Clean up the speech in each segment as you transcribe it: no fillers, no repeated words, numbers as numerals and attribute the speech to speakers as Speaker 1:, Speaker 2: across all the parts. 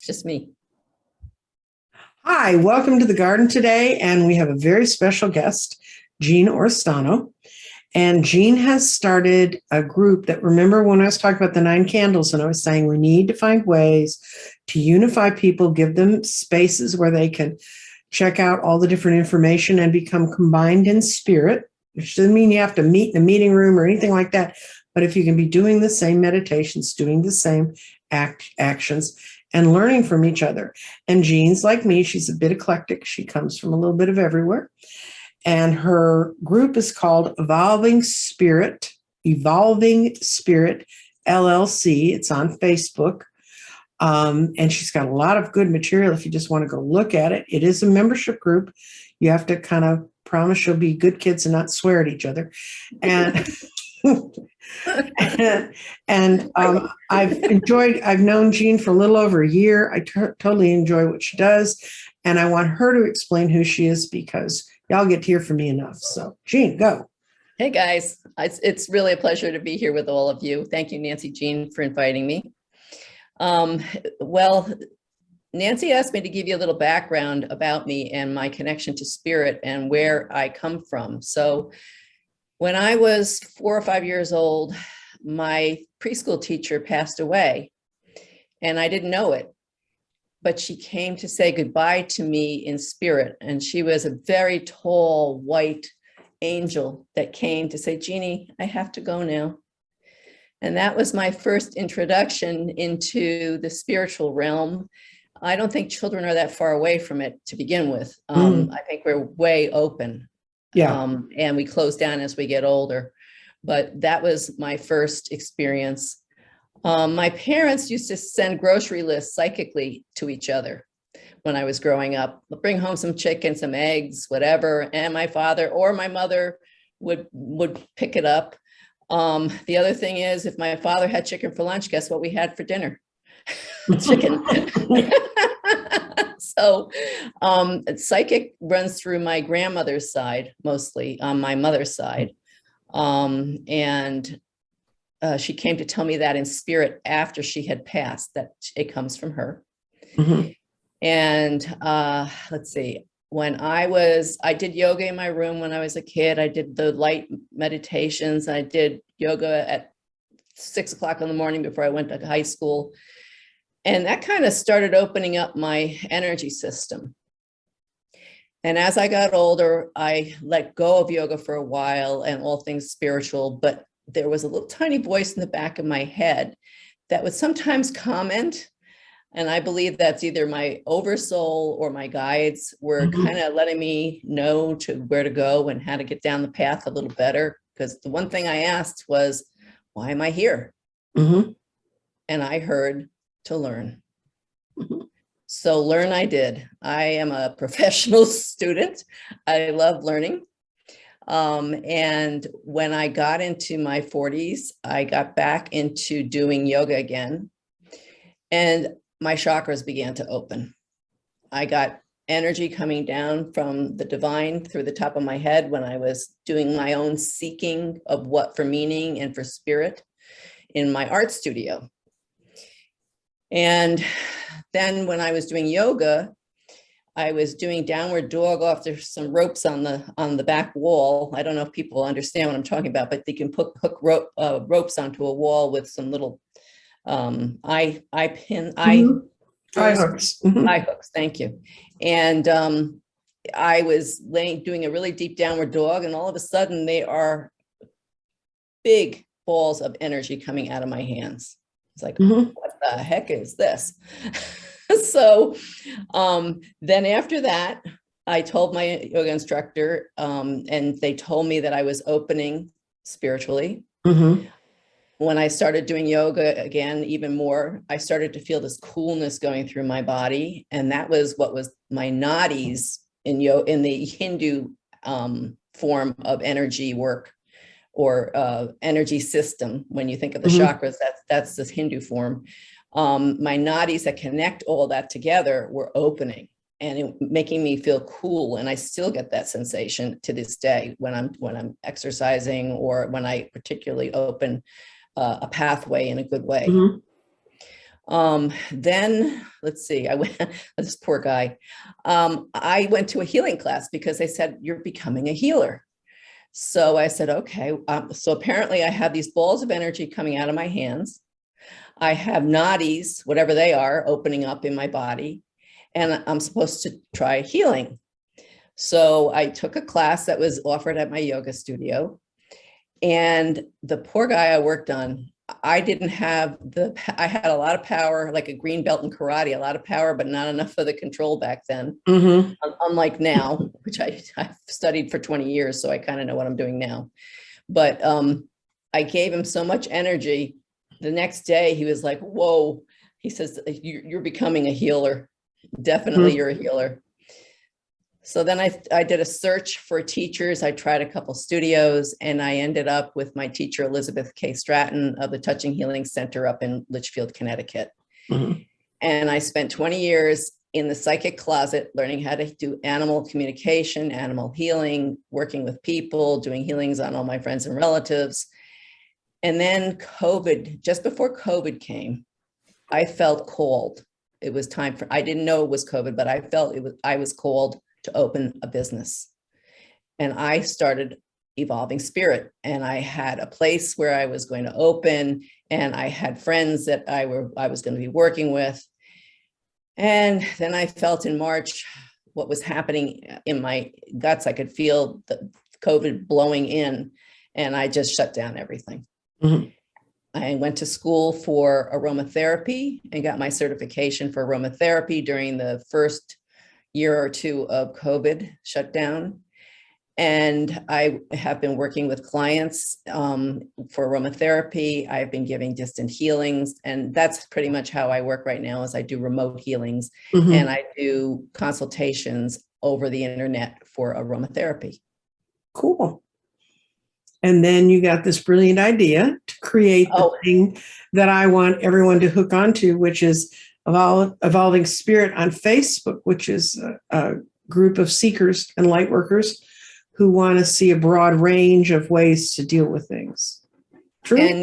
Speaker 1: It's just me.
Speaker 2: Hi, welcome to the garden today, and we have a very special guest, Jean Oristano. And Jean has started a group that, remember when I was talking about the 9 candles, and I was saying we need to find ways to unify people, give them spaces where they can check out all the different information and become combined in spirit, which doesn't mean you have to meet in a meeting room or anything like that. But if you can be doing the same meditations, doing the same actions, and learning from each other. And Jean's like me, she's a bit eclectic. She comes from a little bit of everywhere. And her group is called Evolving Spirit LLC. It's on Facebook. And she's got a lot of good material if you just want to go look at it. It is a membership group. You have to kind of promise you'll be good kids and not swear at each other. And I've known Jean for a little over a year. I totally enjoy what she does. And I want her to explain who she is because y'all get to hear from me enough. So Jean, go.
Speaker 1: Hey guys, it's really a pleasure to be here with all of you. Thank you, Nancy Jean, for inviting me. Well, Nancy asked me to give you a little background about me and my connection to spirit and where I come from. So when I was 4 or 5 years old, my preschool teacher passed away and I didn't know it, but she came to say goodbye to me in spirit. And she was a very tall, white angel that came to say, Jeannie, I have to go now. And that was my first introduction into the spiritual realm. I don't think children are that far away from it to begin with. I think we're way open.
Speaker 2: Yeah.
Speaker 1: And we close down as we get older. But that was my first experience. My parents used to send grocery lists psychically to each other when I was growing up. Bring home some chicken, some eggs, whatever. And my father or my mother would pick it up. The other thing is, if my father had chicken for lunch, guess what we had for dinner? Chicken. So psychic runs through my grandmother's side, mostly on my mother's side. And she came to tell me that in spirit after she had passed, that it comes from her. Mm-hmm. And let's see, when I did yoga in my room when I was a kid. I did the light meditations. I did yoga at 6 o'clock in the morning before I went to high school. And that kind of started opening up my energy system. And as I got older, I let go of yoga for a while and all things spiritual, but there was a little tiny voice in the back of my head that would sometimes comment. And I believe that's either my oversoul or my guides were kind of letting me know to where to go and how to get down the path a little better. Because the one thing I asked was, why am I here? Mm-hmm. And I heard, to learn. So learn I did. I am a professional student. I love learning. And when I got into my 40s, I got back into doing yoga again. And my chakras began to open. I got energy coming down from the divine through the top of my head when I was doing my own seeking of what for meaning and for spirit in my art studio. And then when I was doing yoga, I was doing downward dog off. There's some ropes on the back wall. I don't know if people understand what I'm talking about, but they can hook ropes onto a wall with some little eye hooks. Eye hooks. Thank you. And I was doing a really deep downward dog, and all of a sudden they are big balls of energy coming out of my hands. It's like, what the heck is this? So then after that, I told my yoga instructor, and they told me that I was opening spiritually. When I started doing yoga again, even more, I started to feel this coolness going through my body. And that was what was my nadis in the Hindu form of energy work, or energy system. When you think of the chakras, that's this Hindu form. My nadis that connect all that together were opening and making me feel cool. And I still get that sensation to this day when I'm exercising, or when I particularly open a pathway in a good way. Then let's see, I went, this poor guy. I went to a healing class because they said, you're becoming a healer. So I said, okay. So apparently I have these balls of energy coming out of my hands. I have nadis, whatever they are, opening up in my body, and I'm supposed to try healing. So I took a class that was offered at my yoga studio, and the poor guy I worked on, I didn't have I had a lot of power, like a green belt in karate, a lot of power, but not enough for the control back then.
Speaker 2: Mm-hmm.
Speaker 1: Unlike now, which I've studied for 20 years, so I kind of know what I'm doing now. But I gave him so much energy. The next day, he was like, whoa, he says, you're becoming a healer. Definitely, you're a healer. So then I did a search for teachers. I tried a couple studios, and I ended up with my teacher, Elizabeth K. Stratton of the Touching Healing Center up in Litchfield, Connecticut. Mm-hmm. And I spent 20 years in the psychic closet, learning how to do animal communication, animal healing, working with people, doing healings on all my friends and relatives. And then COVID, just before COVID came, I felt called. It was time I didn't know it was COVID, but I felt I was called to open a business. And I started Evolving Spirit, and I had a place where I was going to open, and I had friends that I was going to be working with. And then I felt in March what was happening in my guts. I could feel the COVID blowing in, and I just shut down everything. Mm-hmm. I went to school for aromatherapy and got my certification for aromatherapy during the first year or two of COVID shutdown. And I have been working with clients for aromatherapy. I've been giving distant healings, and that's pretty much how I work right now. Is I do remote healings, mm-hmm. and I do consultations over the internet for aromatherapy.
Speaker 2: Cool. And then you got this brilliant idea to create the thing that I want everyone to hook onto, which is Evolving Spirit on Facebook, which is a group of seekers and light workers who want to see a broad range of ways to deal with things. True?
Speaker 1: And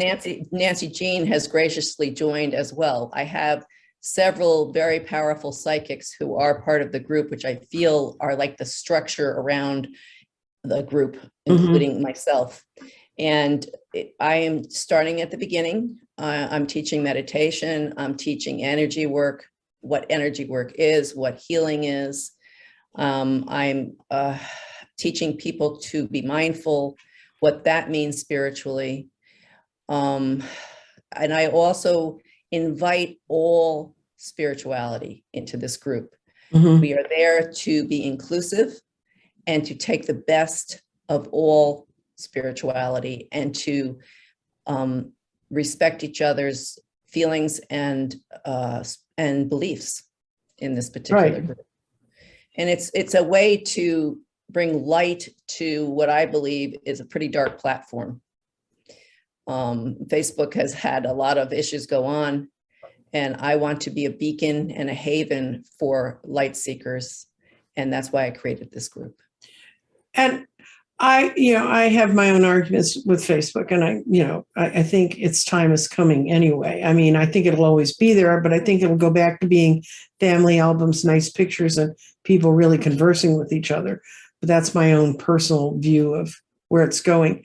Speaker 1: Nancy Jean has graciously joined as well. I have several very powerful psychics who are part of the group, which I feel are like the structure around the group, including mm-hmm. myself. And I am starting at the beginning. I'm teaching meditation. I'm teaching energy work, what energy work is, what healing is. I'm teaching people to be mindful, what that means spiritually. And I also invite all spirituality into this group. Mm-hmm. We are there to be inclusive and to take the best of all spirituality and to respect each other's feelings and beliefs in this particular group. And it's a way to bring light to what I believe is a pretty dark platform. Facebook has had a lot of issues go on, and I want to be a beacon and a haven for light seekers. And that's why I created this group.
Speaker 2: And I have my own arguments with Facebook, and I think its time is coming anyway. I mean, I think it'll always be there, but I think it'll go back to being family albums, nice pictures, and people really conversing with each other. But that's my own personal view of where it's going.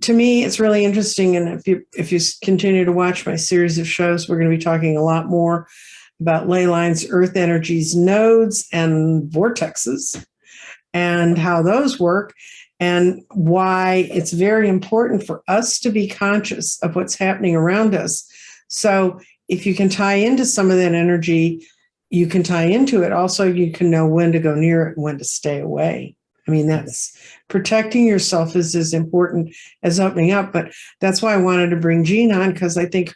Speaker 2: To me, it's really interesting. And if you continue to watch my series of shows, we're going to be talking a lot more about ley lines, earth energies, nodes, and vortexes, and how those work, and why it's very important for us to be conscious of what's happening around us. So if you can tie into some of that energy, you can tie into it. Also, you can know when to go near it and when to stay away. I mean, that's protecting yourself is as important as opening up. But that's why I wanted to bring Jean on, because I think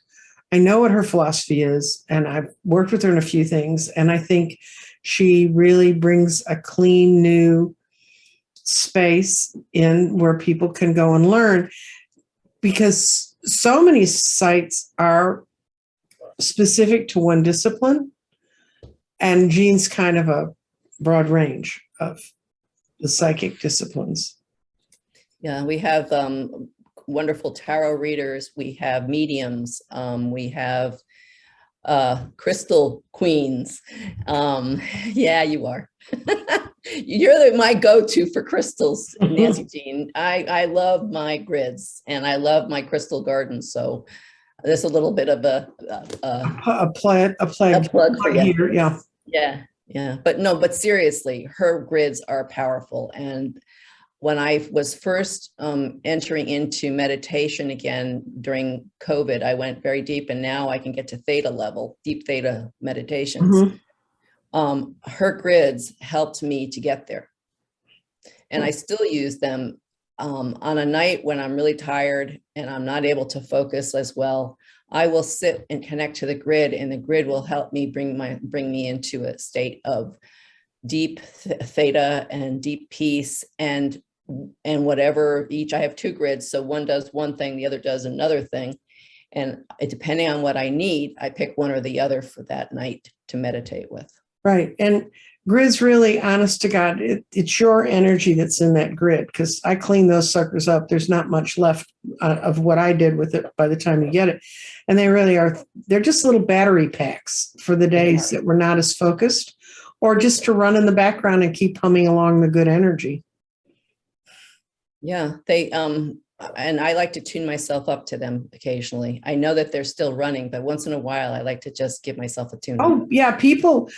Speaker 2: I know what her philosophy is, and I've worked with her in a few things. And I think she really brings a clean, new space in where people can go and learn, because so many sites are specific to one discipline, and Jean's kind of a broad range of the psychic disciplines.
Speaker 1: Yeah, we have wonderful tarot readers. We have mediums. We have crystal queens. Yeah, you are. You're my go-to for crystals, Nancy Jean. I love my grids and I love my crystal garden. So there's a little bit of
Speaker 2: A plug
Speaker 1: for you.
Speaker 2: here. Yeah.
Speaker 1: Yeah. But seriously, her grids are powerful. And when I was first entering into meditation again during COVID, I went very deep, and now I can get to theta level, deep theta meditations. Her grids helped me to get there. And I still use them on a night when I'm really tired and I'm not able to focus as well. I will sit and connect to the grid, and the grid will help me bring me into a state of deep theta and deep peace and whatever each. I have two grids, so one does one thing, the other does another thing, and depending on what I need, I pick one or the other for that night to meditate with.
Speaker 2: Right. And grids, really, honest to God, it's your energy that's in that grid, because I clean those suckers up. There's not much left of what I did with it by the time you get it. And they really are, they're just little battery packs for the days that we're not as focused, or just to run in the background and keep humming along the good energy.
Speaker 1: Yeah, they and I like to tune myself up to them occasionally. I know that they're still running, but once in a while I like to just give myself a tune.
Speaker 2: Oh, yeah, people.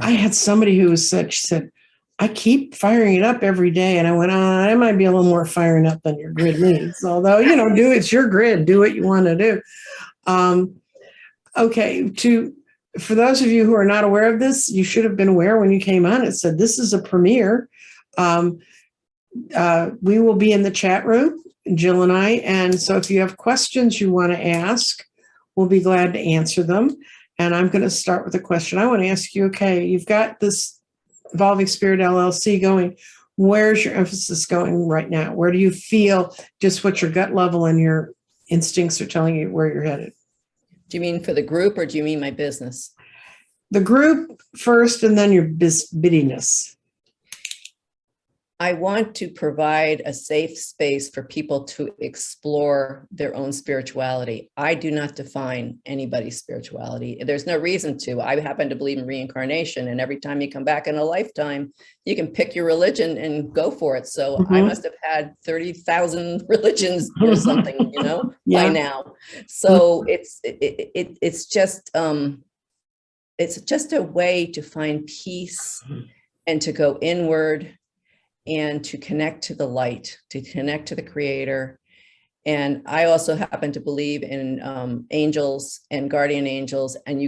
Speaker 2: I had somebody who was said, I keep firing it up every day. And I went, it might be a little more firing up than your grid needs. Although, it's your grid, do what you want to do. Okay. For those of you who are not aware of this, you should have been aware when you came on. It said, this is a premiere. We will be in the chat room, Jill and I. And so if you have questions you want to ask, we'll be glad to answer them. And I'm going to start with a question. I want to ask you, okay, you've got this Evolving Spirit LLC going. Where's your emphasis going right now? Where do you feel, just what your gut level and your instincts are telling you where you're headed?
Speaker 1: Do you mean for the group, or do you mean my business?
Speaker 2: The group first, and then your biddiness.
Speaker 1: I want to provide a safe space for people to explore their own spirituality. I do not define anybody's spirituality. There's no reason to. I happen to believe in reincarnation, and every time you come back in a lifetime, you can pick your religion and go for it. So I must have had 30,000 religions or something, by now. So it's just a way to find peace and to go inward, and to connect to the light, to connect to the creator. And I also happen to believe in angels and guardian angels. And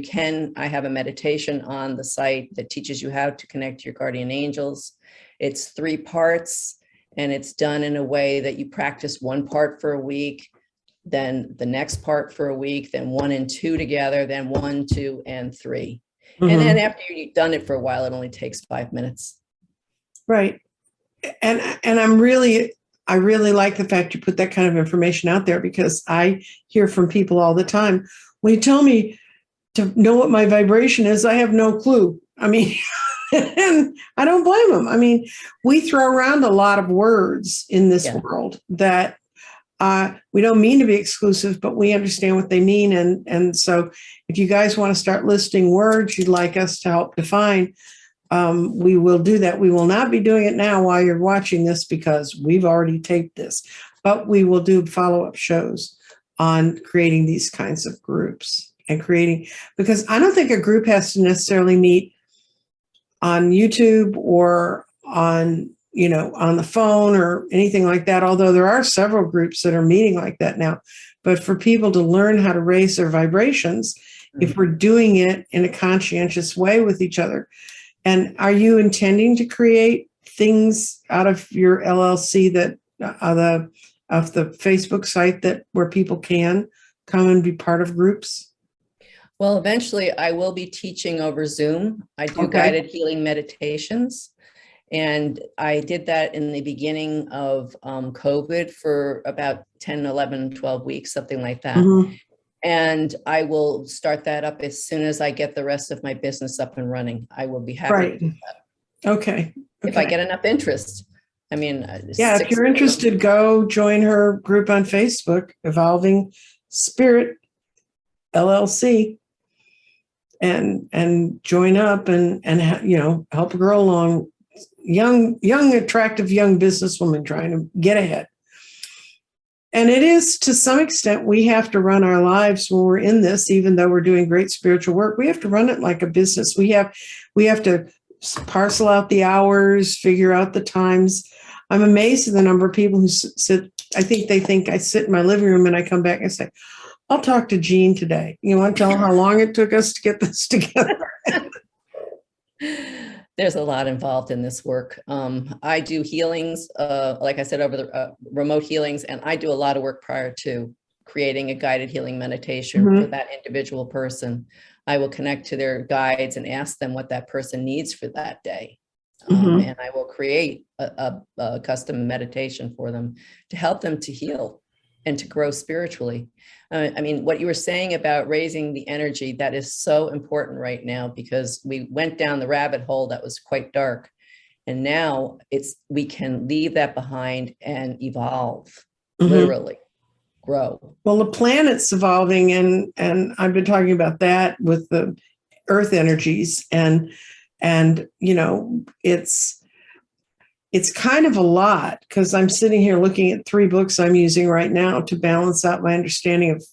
Speaker 1: I have a meditation on the site that teaches you how to connect to your guardian angels. It's 3 parts, and it's done in a way that you practice one part for a week, then the next part for a week, then 1 and 2 together, then 1, 2, and 3. And then after you've done it for a while, it only takes 5 minutes.
Speaker 2: Right. And I really like the fact you put that kind of information out there, because I hear from people all the time, when you tell me to know what my vibration is, I have no clue. I mean, and I don't blame them. I mean, we throw around a lot of words in this world that we don't mean to be exclusive, but we understand what they mean. And so if you guys want to start listing words you'd like us to help define, we will do that. We will not be doing it now while you're watching this, because we've already taped this, but we will do follow-up shows on creating these kinds of groups and because I don't think a group has to necessarily meet on YouTube or on the phone or anything like that. Although there are several groups that are meeting like that now, but for people to learn how to raise their vibrations, if we're doing it in a conscientious way with each other. And are you intending to create things out of your LLC that of the Facebook site where people can come and be part of groups?
Speaker 1: Well, eventually I will be teaching over Zoom. I do guided healing meditations. And I did that in the beginning of COVID for about 10, 11, 12 weeks, something like that. And I will start that up as soon as I get the rest of my business up and running. I will be happy to do that. Okay. If I get enough interest. I mean,
Speaker 2: if you're interested, go join her group on Facebook, Evolving Spirit LLC. and join up and help a girl along, young attractive young businesswoman trying to get ahead. And it is, to some extent, we have to run our lives when we're in this, even though we're doing great spiritual work. We have to run it like a business. We have to parcel out the hours, figure out the times. I'm amazed at the number of people who sit. I think they think I sit in my living room and I come back and say, I'll talk to Jean today. You want to tell her how long it took us to get this together?
Speaker 1: There's a lot involved in this work. I do healings, like I said, over the remote healings, and I do a lot of work prior to creating a guided healing meditation for that individual person. I will connect to their guides and ask them what that person needs for that day. And I will create a custom meditation for them to help them to heal and to grow spiritually. I mean, what you were saying about raising the energy, that is so important right now, because we went down the rabbit hole that was quite dark. And now we can leave that behind and evolve, literally grow. Well,
Speaker 2: the planet's evolving, and I've been talking about that with the earth energies, and it's kind of a lot, because I'm sitting here looking at 3 books I'm using right now to balance out my understanding of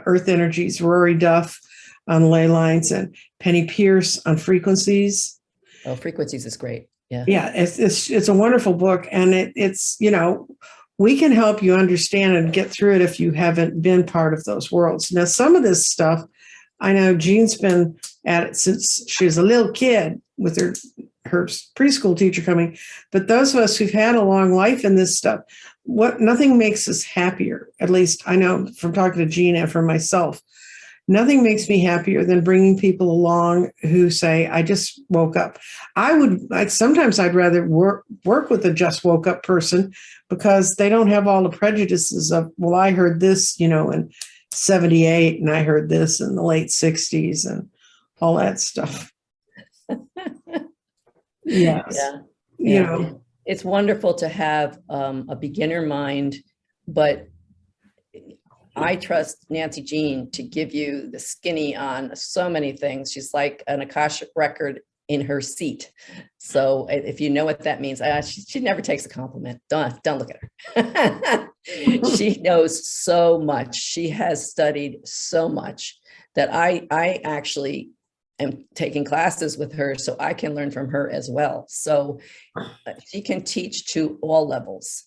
Speaker 2: earth energies. Rory Duff on ley lines and Penny Pierce on frequencies.
Speaker 1: Oh, frequencies is great. Yeah.
Speaker 2: Yeah. It's a wonderful book. And it's, we can help you understand and get through it if you haven't been part of those worlds. Now, some of this stuff, I know Jean's been at it since she was a little kid with her preschool teacher coming, but those of us who've had a long life in this stuff, nothing makes us happier. At least I know from talking to Jean and for myself, nothing makes me happier than bringing people along who say, I just woke up. Sometimes I'd rather work with a just woke up person, because they don't have all the prejudices of, well, I heard this, in 78, and I heard this in the late 60s and all that stuff. Yes.
Speaker 1: Yeah. It's wonderful to have a beginner mind, but I trust Nancy Jean to give you the skinny on so many things. She's like an Akashic record in her seat. So if you know what that means, she never takes a compliment. Don't look at her. She knows so much. She has studied so much that I actually am taking classes with her so I can learn from her as well. So she can teach to all levels.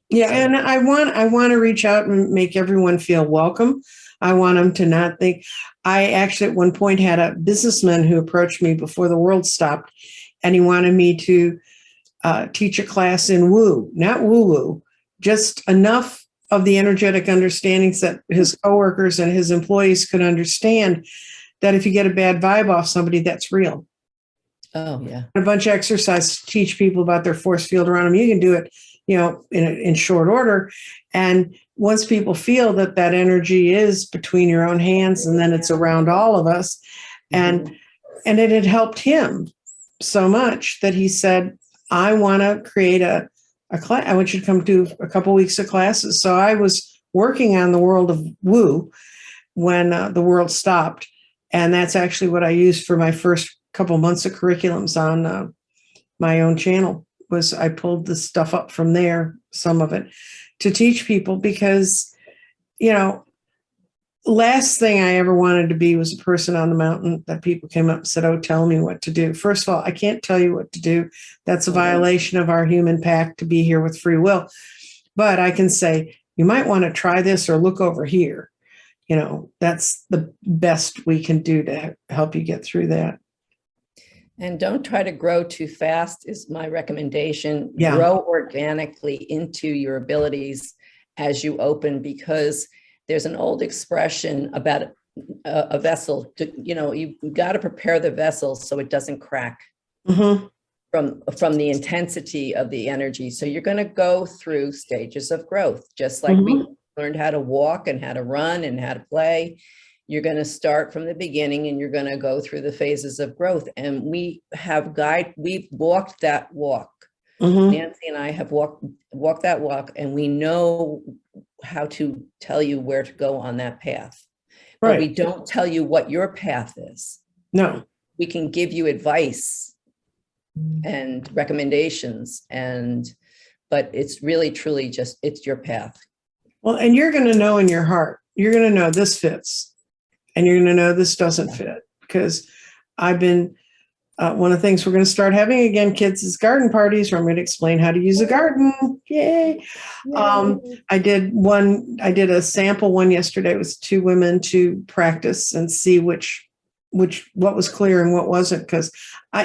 Speaker 2: Yeah. So, and I want to reach out and make everyone feel welcome. I want them to not think. I actually at one point had a businessman who approached me before the world stopped, and he wanted me to teach a class in woo, not woo-woo, just enough of the energetic understandings that his coworkers and his employees could understand, that if you get a bad vibe off somebody, that's real.
Speaker 1: Oh, yeah.
Speaker 2: A bunch of exercises to teach people about their force field around them. You can do it, in short order. And once people feel that energy is between your own hands, and then it's around all of us. And it had helped him so much that he said, I want to create a class. I want you to come do a couple weeks of classes. So I was working on the world of woo when the world stopped. And that's actually what I used for my first couple months of curriculums on my own channel. Was I pulled the stuff up from there, some of it, to teach people, because, last thing I ever wanted to be was a person on the mountain that people came up and said, oh, tell me what to do. First of all, I can't tell you what to do. That's a violation of our human pact to be here with free will. But I can say, you might want to try this or look over here. That's the best we can do to help you get through that.
Speaker 1: And don't try to grow too fast is my recommendation.
Speaker 2: Yeah.
Speaker 1: Grow organically into your abilities as you open, because there's an old expression about a vessel. You've got to prepare the vessel so it doesn't crack from the intensity of the energy. So you're going to go through stages of growth, just like we learned how to walk and how to run and how to play. You're going to start from the beginning, and you're going to go through the phases of growth. And we've walked that walk. Nancy and I have walked that walk, and we know how to tell you where to go on that path. Right. But we don't tell you what your path is.
Speaker 2: No.
Speaker 1: We can give you advice and recommendations, but it's really, truly just, it's your path.
Speaker 2: Well, and you're going to know in your heart, you're going to know this fits and you're going to know this doesn't fit. Because I've been, one of the things we're going to start having again, kids, is garden parties where I'm going to explain how to use a garden. Yay. I did a sample one yesterday. It was 2 women to practice and see what was clear and what wasn't. Because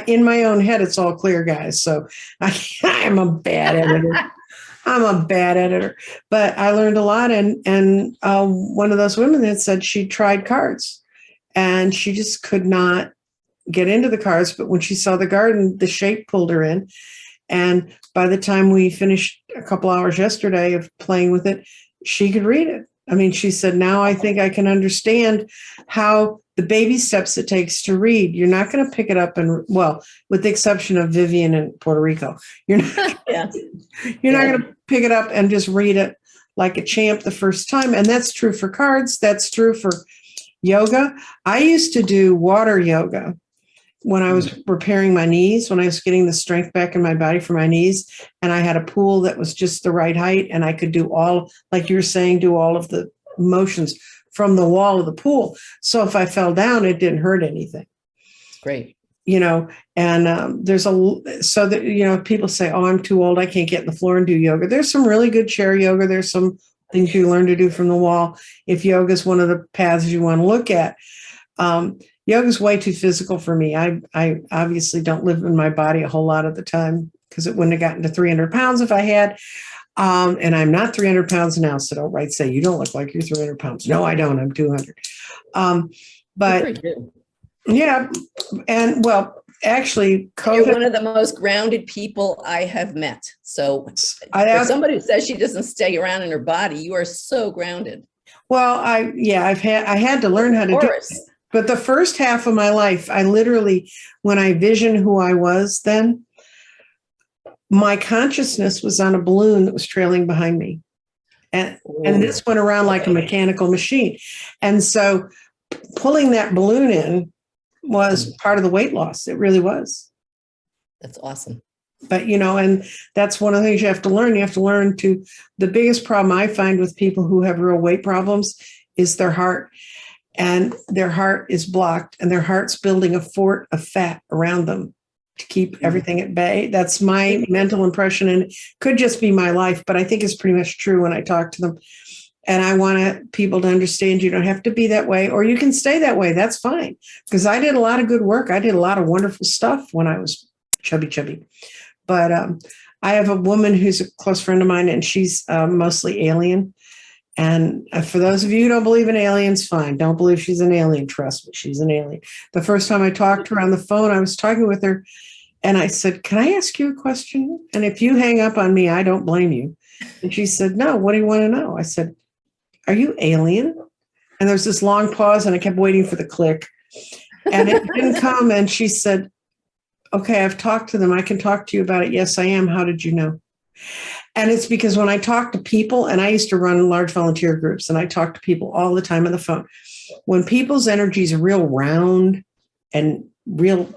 Speaker 2: in my own head, it's all clear, guys. So I'm a bad editor. But I learned a lot. And one of those women had said she tried cards and she just could not get into the cards. But when she saw the garden, the shape pulled her in. And by the time we finished a couple hours yesterday of playing with it, she could read it. I mean, she said, now I think I can understand how the baby steps it takes to read. You're not going to pick it up and, well, with the exception of Vivian in Puerto Rico, you're not, you're not going to pick it up and just read it like a champ the first time. And that's true for cards. That's true for yoga. I used to do water yoga when I was repairing my knees, when I was getting the strength back in my body for my knees, and I had a pool that was just the right height, and I could do all, like you're saying, do all of the motions from the wall of the pool. So if I fell down, it didn't hurt anything.
Speaker 1: Great.
Speaker 2: You know, and so that, you know, people say, oh, I'm too old, I can't get on the floor and do yoga. There's some really good chair yoga. There's some things you learn to do from the wall. If yoga is one of the paths you want to look at. Yoga is way too physical for me. I obviously don't live in my body a whole lot of the time because it wouldn't have gotten to 300 pounds if I had. And I'm not 300 pounds now. So don't say, you don't look like you're 300 pounds. No, I don't. I'm 200. But yeah. And well, actually,
Speaker 1: you're one of the most grounded people I have met. So for somebody who says she doesn't stay around in her body, you are so grounded.
Speaker 2: Well, I had to learn how to do it. But the first half of my life, I literally, when I visioned who I was then, my consciousness was on a balloon that was trailing behind me. And this went around like a mechanical machine. And so pulling that balloon in was part of the weight loss. It really was.
Speaker 1: That's awesome.
Speaker 2: But, you know, and that's one of the things you have to learn. You have to learn the biggest problem I find with people who have real weight problems is their heart. And their heart is blocked and their heart's building a fort of fat around them to keep everything at bay. That's my mental impression, and it could just be my life, but I think it's pretty much true when I talk to them. And I want people to understand you don't have to be that way, or you can stay that way. That's fine. Because I did a lot of good work. I did a lot of wonderful stuff when I was chubby. But I have a woman who's a close friend of mine, and she's mostly alien. And for those of you who don't believe in aliens, fine. Don't believe she's an alien. Trust me, she's an alien. The first time I talked to her on the phone, I was talking with her and I said, can I ask you a question? And if you hang up on me, I don't blame you. And she said, no, what do you want to know? I said, are you alien? And there was this long pause and I kept waiting for the click and it didn't come. And she said, okay, I've talked to them. I can talk to you about it. Yes, I am. How did you know? And it's because when I talk to people, and I used to run large volunteer groups, and I talk to people all the time on the phone, when people's energies are real round and real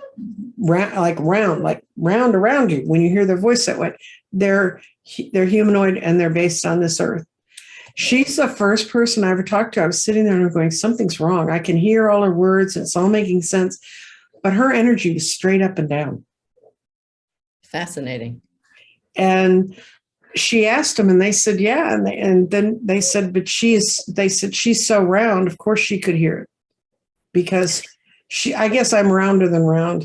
Speaker 2: like round around you, when you hear their voice that way, they're humanoid and they're based on this earth. She's the first person I ever talked to. I was sitting there and I'm going, something's wrong. I can hear all her words. And it's all making sense. But her energy was straight up and down.
Speaker 1: Fascinating.
Speaker 2: And she asked them and they said, yeah. And then they said, but they said, she's so round. Of course she could hear it because I guess I'm rounder than round,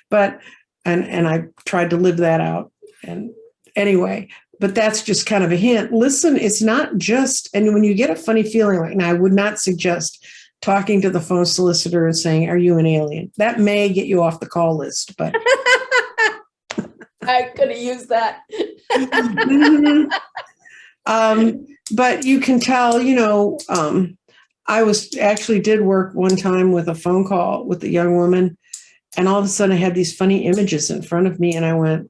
Speaker 2: but, and I tried to live that out. And anyway, but that's just kind of a hint. Listen, it's not just, and when you get a funny feeling like, now I would not suggest talking to the phone solicitor and saying, are you an alien? That may get you off the call list, but
Speaker 1: I could have used that.
Speaker 2: But you can tell, you know, I did work one time with a phone call with a young woman, and all of a sudden I had these funny images in front of me, and I went,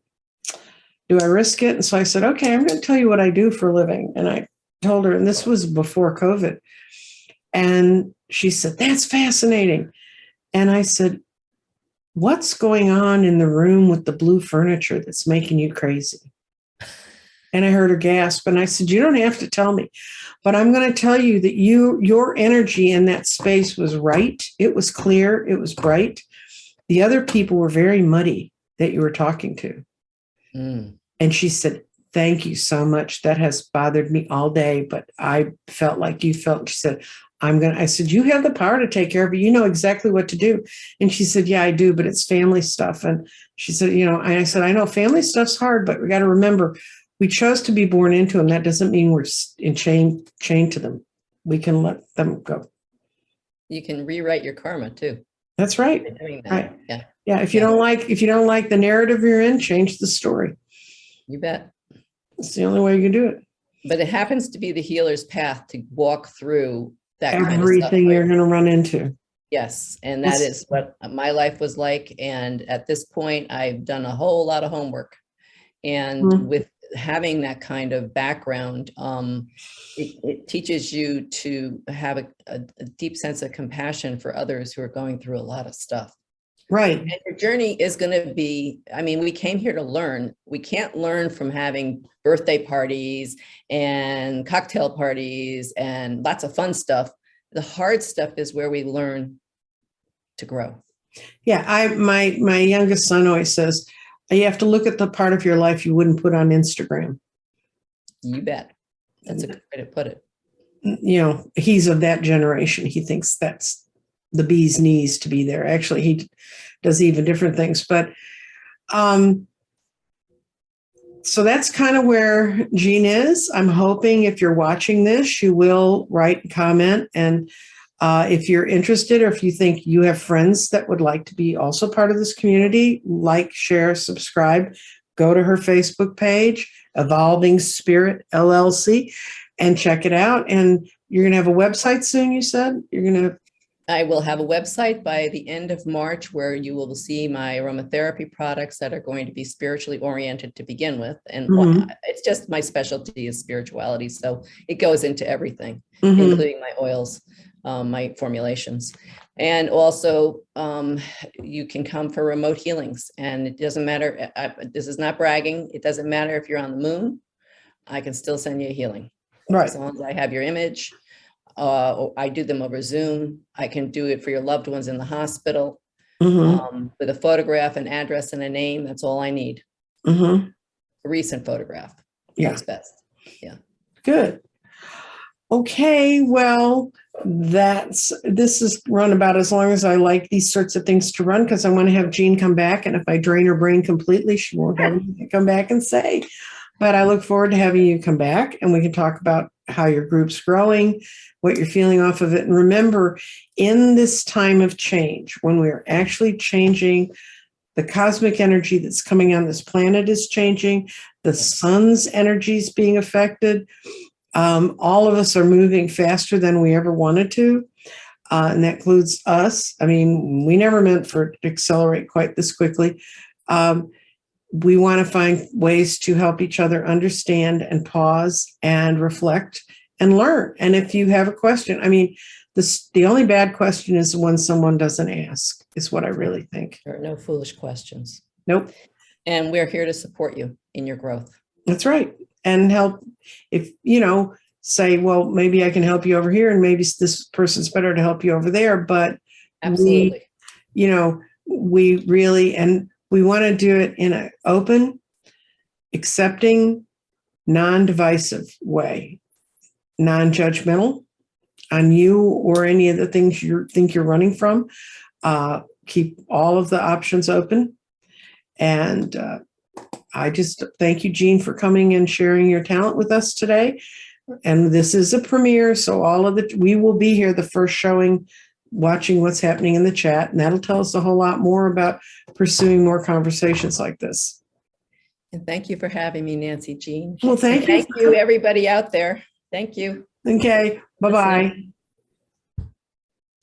Speaker 2: do I risk it? And so I said, okay, I'm going to tell you what I do for a living. And I told her, and this was before COVID. And she said, that's fascinating. And I said, what's going on in the room with the blue furniture that's making you crazy? And I heard her gasp. And I said, you don't have to tell me, but I'm going to tell you that your energy in that space was right. It was clear. It was bright. The other people were very muddy that you were talking to.
Speaker 1: Mm.
Speaker 2: And she said, thank you so much. That has bothered me all day, but I felt like you felt. She said, I said, you have the power to take care of it. You know exactly what to do. And she said, yeah, I do, but it's family stuff. And she said, and I said, I know family stuff's hard, but we got to remember, we chose to be born into them. That doesn't mean we're chained to them. We can let them go.
Speaker 1: You can rewrite your karma too.
Speaker 2: That's right.
Speaker 1: By doing that.
Speaker 2: Right.
Speaker 1: Yeah.
Speaker 2: Yeah. If you don't like the narrative you're in, change the story.
Speaker 1: You bet.
Speaker 2: It's the only way you can do it.
Speaker 1: But it happens to be the healer's path to walk through that kind of stuff.
Speaker 2: Everything you're going to run into.
Speaker 1: Yes. And that is what my life was like. And at this point, I've done a whole lot of homework. And with having that kind of background, it teaches you to have a deep sense of compassion for others who are going through a lot of stuff.
Speaker 2: Right.
Speaker 1: And your journey is going to be, we came here to learn. We can't learn from having birthday parties and cocktail parties and lots of fun stuff. The hard stuff is where we learn to grow.
Speaker 2: Yeah. My youngest son always says, you have to look at the part of your life you wouldn't put on Instagram.
Speaker 1: You bet. That's a good way to put it.
Speaker 2: He's of that generation. He thinks that's the bee's knees to be there. Actually, he does even different things. But so that's kind of where Jean is. I'm hoping if you're watching this, you will write and comment. And if you're interested, or if you think you have friends that would like to be also part of this community, like, share, subscribe, go to her Facebook page, Evolving Spirit LLC, and check it out. And you're going to have a website soon, you said?
Speaker 1: I will have a website by the end of March where you will see my aromatherapy products that are going to be spiritually oriented to begin with. And it's just my specialty is spirituality. So it goes into everything, including my oils, my formulations. And also you can come for remote healings. And it doesn't matter. This is not bragging. It doesn't matter if you're on the moon. I can still send you a healing.
Speaker 2: Right.
Speaker 1: As long as I have your image. I do them over Zoom. I can do it for your loved ones in the hospital with a photograph, an address, and a name. That's all I need. A recent photograph.
Speaker 2: Yeah.
Speaker 1: That's best. Yeah.
Speaker 2: Good. Okay. Well, this is run about as long as I like these sorts of things to run, because I want to have Jean come back. And if I drain her brain completely, she won't have anything to come back and say. But I look forward to having you come back, and we can talk about how your group's growing, what you're feeling off of it. And remember, in this time of change, when we're actually changing, the cosmic energy that's coming on this planet is changing, the sun's energy is being affected. All of us are moving faster than we ever wanted to. And that includes us. We never meant for it to accelerate quite this quickly. We want to find ways to help each other understand and pause and reflect and learn. And if you have a question, the only bad question is when someone doesn't ask, is what I really think.
Speaker 1: There are no foolish questions.
Speaker 2: Nope.
Speaker 1: And we're here to support you in your growth.
Speaker 2: That's right. And help if, say, well, maybe I can help you over here, and maybe this person's better to help you over there. But
Speaker 1: absolutely,
Speaker 2: we really, and we want to do it in an open, accepting, non-divisive way, non-judgmental on you or any of the things you think you're running from. Keep all of the options open. And I just thank you, Jean, for coming and sharing your talent with us today. And this is a premiere, so we will be here the first showing, watching what's happening in the chat, and that'll tell us a whole lot more about pursuing more conversations like this.
Speaker 1: And thank you for having me, Nancy Jean.
Speaker 2: Well, thank you.
Speaker 1: Thank you, everybody out there. Thank you.
Speaker 2: Okay. Bye-bye.